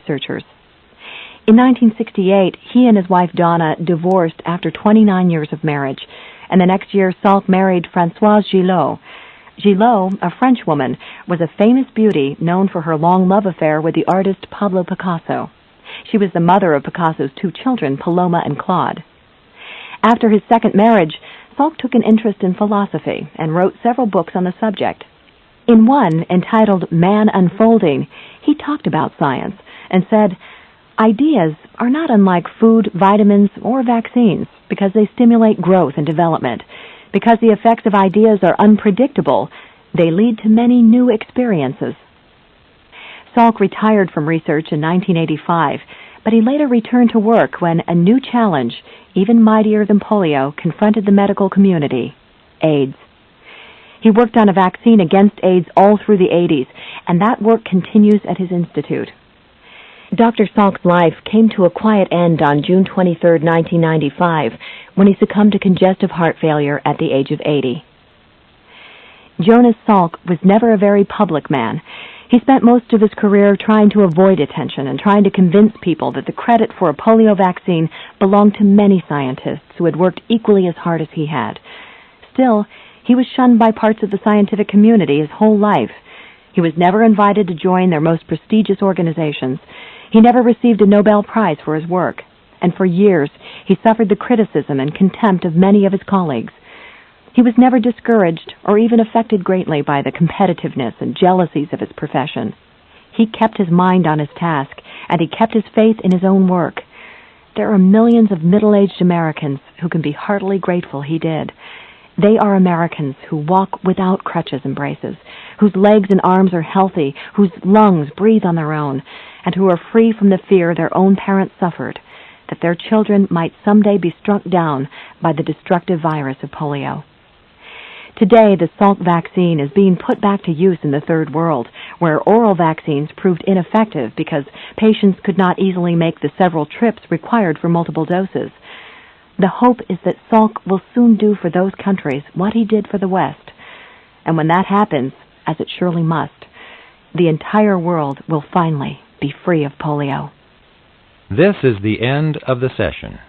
researchers. In 1968, he and his wife Donna divorced after 29 years of marriage, and the next year Salk married Françoise Gillot. Gillot, a French woman, was a famous beauty known for her long love affair with the artist Pablo Picasso. She was the mother of Picasso's two children, Paloma and Claude. After his second marriage, Salk took an interest in philosophy and wrote several books on the subject. In one, entitled Man Unfolding, he talked about science and said, "Ideas are not unlike food, vitamins, or vaccines because they stimulate growth and development. Because the effects of ideas are unpredictable, they lead to many new experiences." Salk retired from research in 1985, but he later returned to work when a new challenge, even mightier than polio, confronted the medical community: AIDS. He worked on a vaccine against AIDS all through the 80s, and that work continues at his institute. Dr. Salk's life came to a quiet end on June 23, 1995, when he succumbed to congestive heart failure at the age of 80. Jonas Salk was never a very public man. He spent most of his career trying to avoid attention and trying to convince people that the credit for a polio vaccine belonged to many scientists who had worked equally as hard as he had. Still, he was shunned by parts of the scientific community his whole life. He was never invited to join their most prestigious organizations. He never received a Nobel Prize for his work, and for years he suffered the criticism and contempt of many of his colleagues. He was never discouraged or even affected greatly by the competitiveness and jealousies of his profession. He kept his mind on his task, and he kept his faith in his own work. There are millions of middle-aged Americans who can be heartily grateful he did. They are Americans who walk without crutches and braces, whose legs and arms are healthy, whose lungs breathe on their own, and who are free from the fear their own parents suffered, that their children might someday be struck down by the destructive virus of polio. Today, the Salk vaccine is being put back to use in the Third World, where oral vaccines proved ineffective because patients could not easily make the several trips required for multiple doses. The hope is that Salk will soon do for those countries what he did for the West. And when that happens, as it surely must, the entire world will finally be free of polio. This is the end of the session.